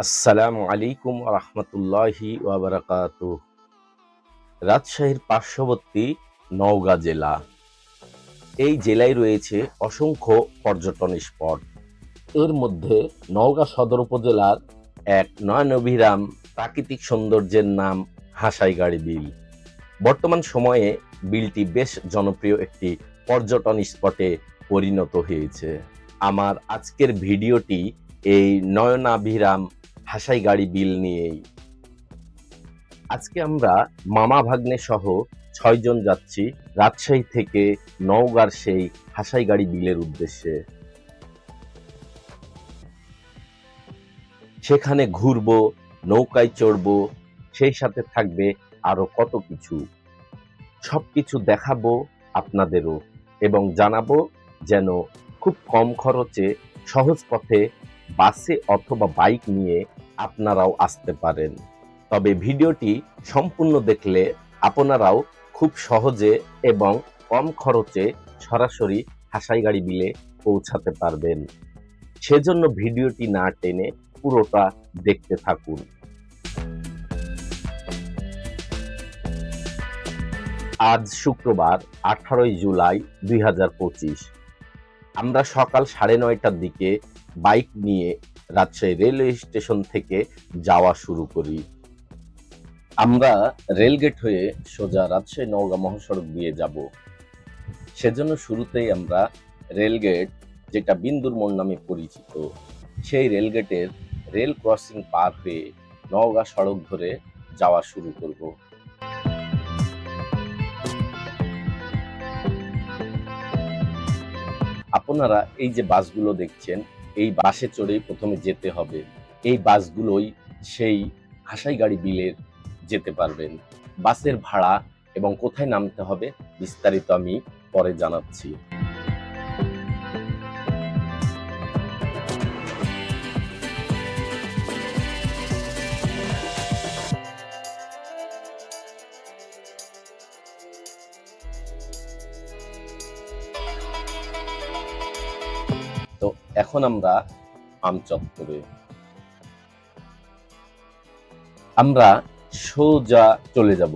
আসসালামু আলাইকুম রহমতুল্লাহি ওয়াবারাকাতুহ। রাজশাহীর পার্শ্ববর্তী নওগাঁ জেলা। এই জেলায় রয়েছে অসংখ্য পর্যটন স্পট। এর মধ্যে নওগাঁ সদর উপজেলার এক নয়নাভিরাম প্রাকৃতিক সৌন্দর্যের নাম হাসাইগাড়ি বিল। বর্তমান সময়ে বিলটি বেশ জনপ্রিয় একটি পর্যটন স্পটে পরিণত হয়েছে। আমার আজকের ভিডিওটি এই নয়নাভিরাম হাসাইগাড়ি বিল নিয়েই। আজকে আমরা মামা ভাগ্নে সহ ৬ জন যাচ্ছি রাজশাহী থেকে নওগাঁর সেই হাসাইগাড়ি বিলের উদ্দেশ্যে। সেখানে ঘুরবো, নৌকায় চড়বো, সেই সাথে থাকবে আরো কত কিছু। সবকিছু দেখাবো আপনাদেরও এবং জানাবো যেন খুব কম খরচে সহজ পথে বাসে অথবা বাইক নিয়ে আপনারাও আসতে পারেন। তবে ভিডিওটি সম্পূর্ণ দেখলে আপনারাও খুব সহজে এবং কম খরচে সরাসরি হাসাইগাড়ি বিলে পৌঁছাতে পারবেন। সেজন্য ভিডিওটি না টেনে পুরোটা দেখতে থাকুন। আজ শুক্রবার 18 জুলাই 2025। আমরা সকাল 9:30টার দিকে বাইক নিয়ে রাজশাহী রেলওয়ে স্টেশন থেকে যাওয়া শুরু করি। আমরা রেলগেট হয়ে সোজা রাজশাহী নওগাঁ মহাসড়ক দিয়ে যাব। সেজন্য শুরুতেই আমরা রেলগেট, যেটা বিন্দুর মোড় নামে পরিচিত, সেই রেলগেটের রেল ক্রসিং পার হয়ে নওগাঁ সড়ক ধরে যাওয়া শুরু করব। আপনারা এই যে বাসগুলো দেখছেন, এই বাসে চড়েই প্রথমে যেতে হবে। এই বাসগুলোই সেই হাসাইগাড়ি বিলের যেতে পারবেন। বাসের ভাড়া এবং কোথায় নামতে হবে বিস্তারিত আমি পরে জানাচ্ছি। তো এখন আমরা আমচত্বরে, আমরা সোজা চলে যাব।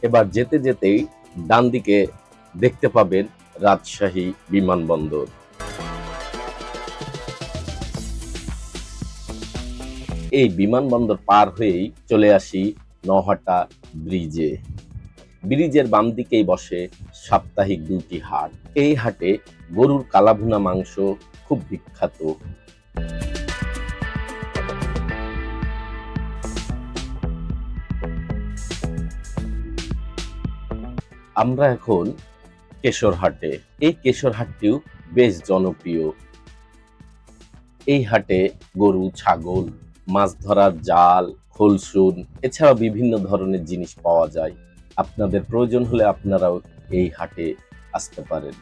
এবার যেতে যেতেই ডান দিকে দেখতে পাবেন রাজশাহী বিমানবন্দর। এই বিমানবন্দর পার হয়েই চলে আসি নহাটা ব্রিজে। ব্রিজের বাম দিকেই বসে সাপ্তাহিক 2টি হাট। এই হাটে গরুর কালাভুনা মাংস খুব বিখ্যাত। আমরা এখন কেশরহাটে। এই কেশরহাটটিও বেশ জনপ্রিয়। এই হাটে গরু, ছাগল, মাছ ধরার জাল, খোলসুন, এছাড়াও বিভিন্ন ধরনের জিনিস পাওয়া যায়। আপনাদের প্রয়োজন হলে আপনারাও এই হাটে আসতে পারেন।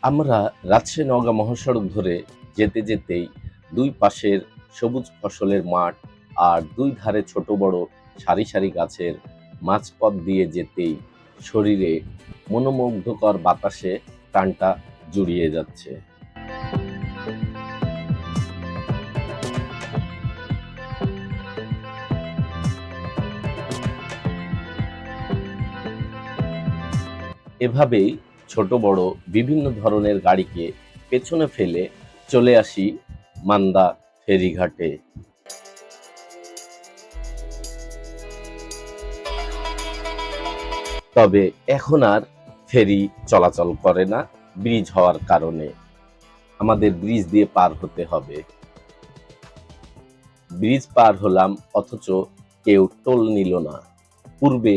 আমরা রাজশাহী নওগাঁ মহাসড়ক ধরে যেতে যেতেই দুই পাশের সবুজ ফসলের মাঠ আর দুই ধারে ছোট বড় সারি সারি গাছের মাঝপথ দিয়ে যেতেই শরীরে মনোমুগ্ধকর বাতাসে প্রাণটা জুড়িয়ে যাচ্ছে। এভাবেই ছোট বড় বিভিন্ন ধরনের গাড়িকে পেছনে ফেলে চলে আসি মান্দা ফেরিঘাটে। তবে এখন আর ফেরি চলাচল করে না ব্রিজ হওয়ার কারণে। আমাদের ব্রিজ দিয়ে পার হতে হবে। ব্রিজ পার হলাম, অথচ কেউ টোল নিল না। পূর্বে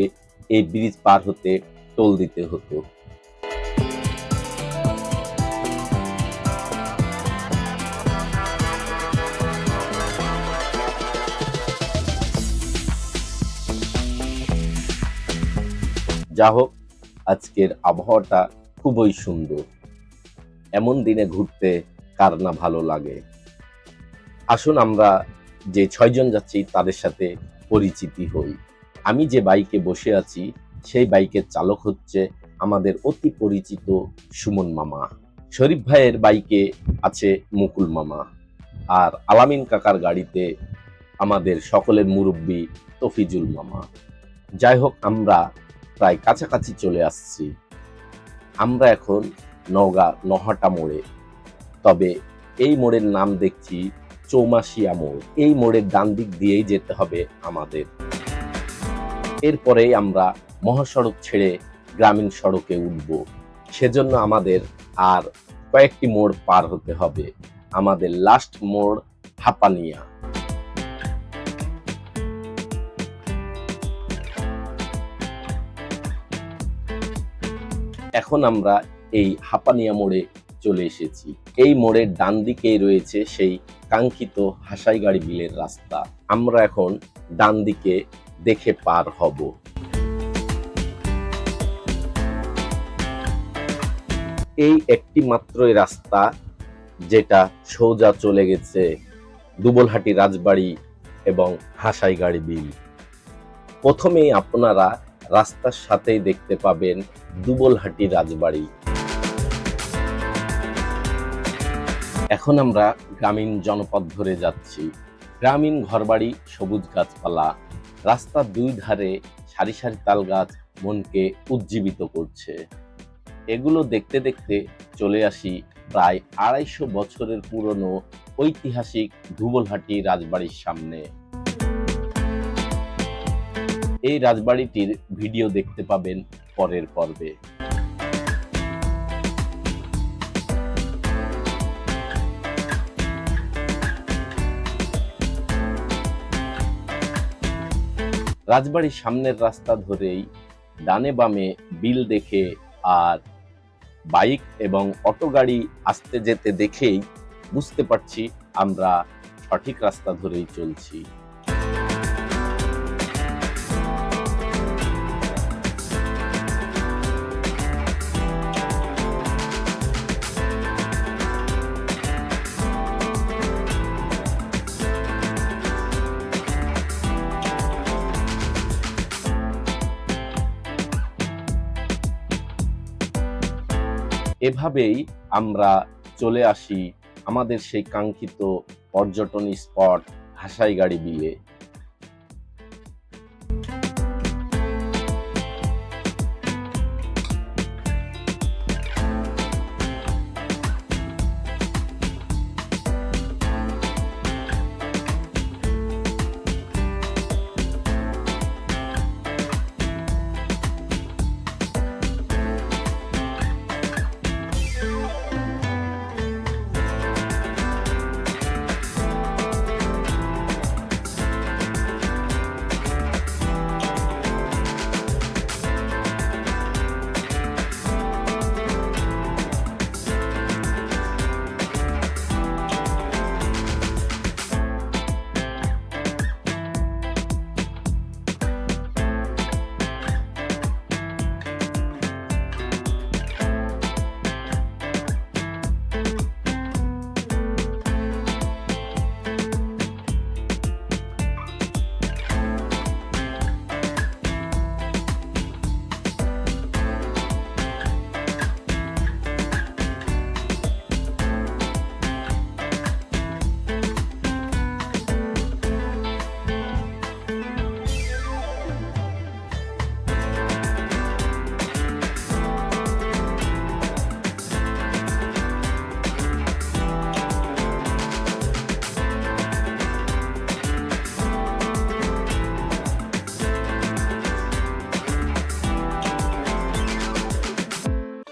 এই ব্রিজ পার হতে টোল দিতে হতো। যা হোক, আজকের আবহাওয়াটা খুবই সুন্দর। এমন দিনে ঘুরতে কার না ভালো লাগে। আসুন আমরা যে ৬ জন যাচ্ছি তাদের সাথে পরিচিতি হই। আমি যে বাইকে বসে আছি সেই বাইকের চালক হচ্ছে আমাদের অতি পরিচিত সুমন মামা। শরীফ ভাইয়ের বাইকে আছে মুকুল মামা, আর আলামিন কাকার গাড়িতে আমাদের সকলের মুরব্বী তফিজুল মামা। যাই হোক, আমরা প্রায় কাছাকাছি চলে আসছি। আমরা এখন নওগাঁ নহাটা মোড়ে। তবে এই মোড়ের নাম দেখছি চৌমাসিয়া মোড়। এই মোড়ের ডান দিক দিয়েই যেতে হবে আমাদের। এরপরেই আমরা মহাসড়ক ছেড়ে গ্রামীণ সড়কে উঠব। সেজন্য আমাদের আর কয়েকটি মোড় পার হতে হবে। আমাদের লাস্ট মোড় হাপানিয়া। এখন আমরা এই হাপানিয়া মোড়ে চলে এসেছি। এই মোড়ের ডান দিকেই রয়েছে সেই কাঙ্ক্ষিত হাসাইগাড়ি বিলের রাস্তা। আমরা এখন ডান দিকে দেখে পার হব। এই একটি মাত্রই রাস্তা যেটা সোজা চলে গেছে দুবলহাটি রাজবাড়ি এবং হাসাইগাড়ি বিল। প্রথমেই আপনারা রাস্তার সাথেই দেখতে পাবেন দুবলহাটি রাজবাড়ি। এখন আমরা গ্রামীণ জনপদ ধরে যাচ্ছি। গ্রামীণ ঘরবাড়ি, সবুজ গাছপালা, রাস্তার দুই ধারে সারি সারি তাল গাছ মনকে উজ্জীবিত করছে। এগুলো দেখতে দেখতে চলে আসি প্রায় ২৫০ বছরের পুরনো ঐতিহাসিক দুবলহাটি রাজবাড়ির সামনে। এই রাজবাড়িটির ভিডিও দেখতে পাবেন পরের পর্বে। রাজবাড়ির সামনের রাস্তা ধরেই ডানে বামে বিল দেখে আর বাইক এবং অটো গাড়ি আসতে যেতে দেখেই বুঝতে পারছি আমরা সঠিক রাস্তা ধরেই চলছি। এভাবেই আমরা চলে আসি আমাদের সেই কাঙ্ক্ষিত পর্যটন স্পট হাসাইগাড়ি বিলে।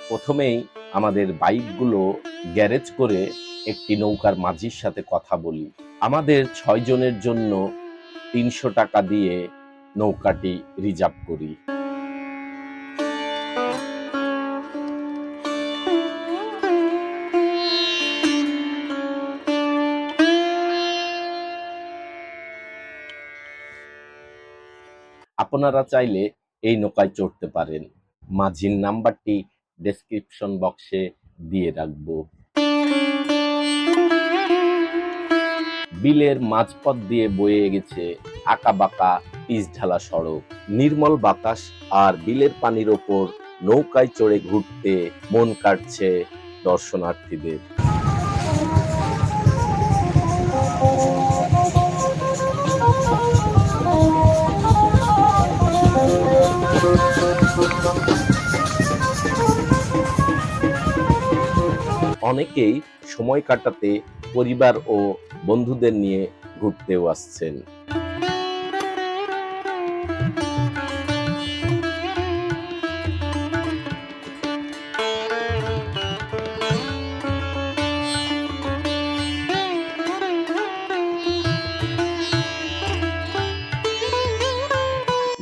প্রথমেই আমাদের বাইকগুলো গ্যারেজ করে একটি নৌকার মাঝির সাথে কথা বলি। আমাদের ৬ জনের জন্য ৩০০ টাকা দিয়ে নৌকাটি রিজার্ভ করি। আপনারা চাইলে এই নৌকায় চড়তে পারেন। মাঝির নাম্বারটি ডেসক্রিপশন বক্সে দিয়ে রাখবো। বিলের মাঝপথ দিয়ে বয়ে গেছে আঁকাবাঁকা পিচঢালা সড়ক। নির্মল বাতাস আর বিলের পানির ওপর নৌকায় চড়ে ঘুরতে মন কাটছে দর্শনার্থীদের। অনেকেই সময় কাটাতে পরিবার ও বন্ধুদের নিয়ে ঘুরতেও আসছেন।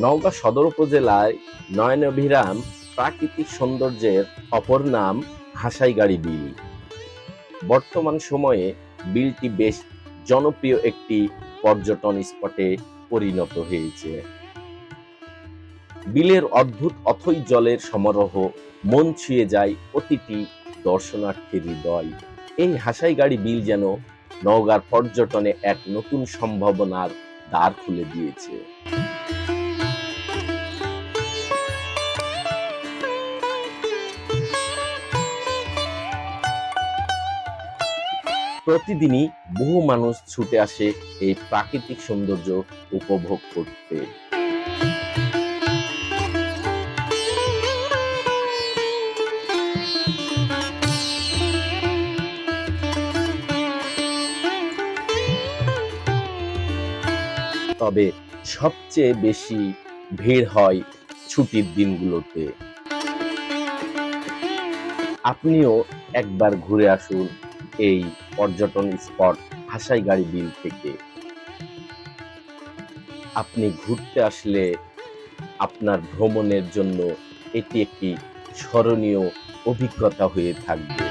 নওগাঁ সদর উপজেলায় নয়নাভিরাম প্রাকৃতিক সৌন্দর্যের অপর নাম হাসাইগাড়ি বিল। বর্তমান সময়ে বিলটি বেশ জনপ্রিয় একটি পর্যটন স্পটে পরিণত হয়েছে। বিলের অদ্ভুত অথই জলের সমারোহ মন ছুঁয়ে যায় প্রতিটি দর্শনার্থীর হৃদয়। এই হাসাইগাড়ি বিল যেন নওগাঁর পর্যটনে এক নতুন সম্ভাবনার দ্বার খুলে দিয়েছে। প্রতিদিনই বহু মানুষ ছুটে আসে এই প্রাকৃতিক সৌন্দর্য উপভোগ করতে। তবে সবচেয়ে বেশি ভিড় হয় ছুটির দিনগুলোতে। আপনিও একবার ঘুরে আসুন এই পর্যটন স্পট হাসাইগাড়ি বিল থেকে। আপনি ঘুরতে আসলে আপনার ভ্রমণের জন্য এটি একটি স্মরণীয় অভিজ্ঞতা হয়ে থাকবে।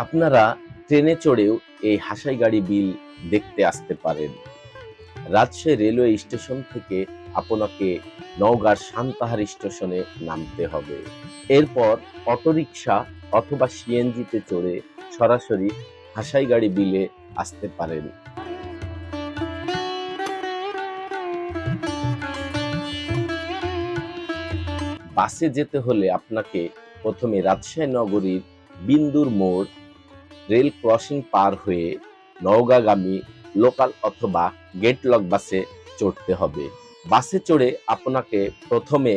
আপনারা ট্রেনে চড়েও এই হাসাইগাড়ি বিল দেখতে আসতে পারেন। রাজশাহী রেলওয়ে স্টেশন থেকে আপনাকে নওগাঁর সান্তাহার স্টেশনে নামতে হবে। এরপর অটোরিকশা অথবা সিএনজিতে চড়ে সরাসরি হাসাইগাড়ি বিলে আসতে পারেন। বাসে যেতে হলে আপনাকে প্রথমে রাজশাহী নগরীর বিন্দুর মোড় রেল ক্রসিং পার হয়ে নওগাঁগামী লোকাল অথবা গেটলক বাসে চড়তে হবে। বাসে চড়ে আপনাকে প্রথমে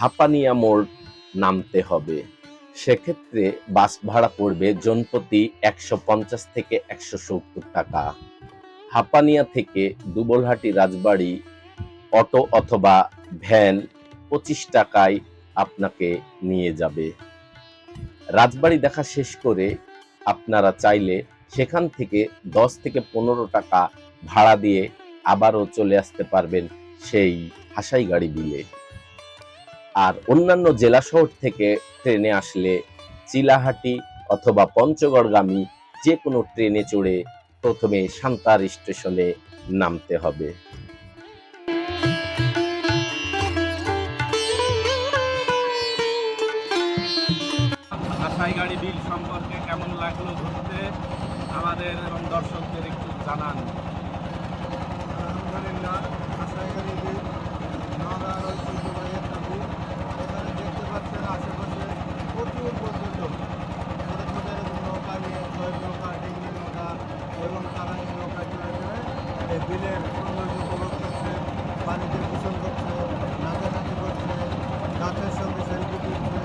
হাপানিয়া মোড় নামতে হবে। সেক্ষেত্রে বাস ভাড়া পড়বে জনপ্রতি ১৫০ থেকে ১৭০ টাকা। হাপানিয়া থেকে দুবলহাটি রাজবাড়ি অটো অথবা ভ্যান ২৫ টাকায় আপনাকে নিয়ে যাবে। রাজবাড়ি দেখা শেষ করে আপনারা চাইলে সেখান থেকে ১০ থেকে ১৫ টাকা ভাড়া দিয়ে আবারও চলে আসতে পারবেন সেই হাসাইগাড়ি বিলে। আর অন্যান্য জেলা শহর থেকে ট্রেনে আসলে চিলাহাটি অথবা পঞ্চগড়গামী যে কোনো ট্রেনে চড়ে প্রথমে সান্তাহার স্টেশনে নামতে হবে। হাসাইগাড়ি বিল সম্পর্কে কেমন লাগলো ঘুরতে আমাদের এবং দর্শকদের একটু জানান। আলহামদুলিল্লাহ, হাসাইগাড়ি বিল নওগাঁর ঐতিহ্যবাহী একটা বিল। এখানে দেখতে পাচ্ছেন আশেপাশে প্রচুর পর্যটক ছোটো ছোটো এরকম নৌকা নিয়ে ছয় নৌকা, ডিঙ্গি নৌকা এবং তারা এই নৌকায় চলে যায় এই বিলের সৌন্দর্য উপভোগ করছে, পানিতে গোসল করছে, নাচানাচি করছে, গাছের সঙ্গে সেলফি তুলছে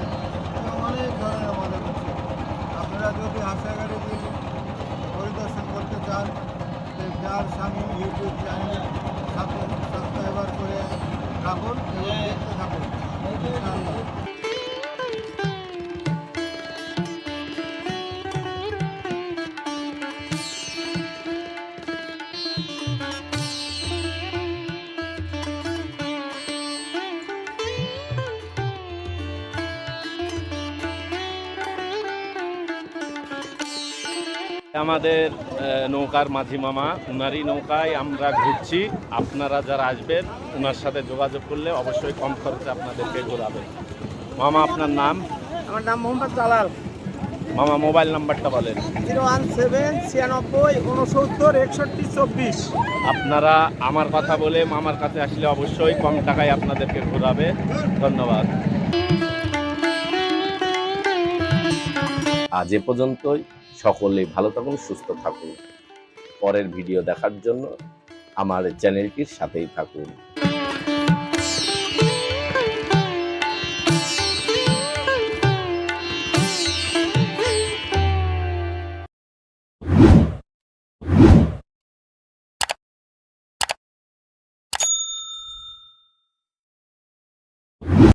এবং অনেক ধরনের মজা করছে। আপনারা যদি হাসাইগাড়ি বিল পরিদর্শন করতে চান যার স্বামী ইউটিউব চ্যানেল সাবস্ক্রাইবার করে রাখুন এবং দেখতে থাকুন। ইনশাআল্লাহ। আমাদের নৌকার মাঝি মামা, উনারই নৌকায় আমরা ঘুরছি। আপনারা যারা আসবেন ওনার সাথে যোগাযোগ করলে অবশ্যই কম খরচে আপনাদেরকে ঘোরাবে। মামা, আপনার নাম? আমার নাম মোহাম্মদ জালাল। মামা, মোবাইল নাম্বারটা বলেন। 01796 69 61 24। আপনারা আমার কথা বলে মামার কাছে আসলে অবশ্যই কম টাকায় আপনাদেরকে ঘোরাবে। ধন্যবাদ। আজ এ পর্যন্তই। সকলে ভালো থাকুন, সুস্থ থাকুন। পরের ভিডিও দেখার জন্য আমার চ্যানেলটির সাথেই থাকুন।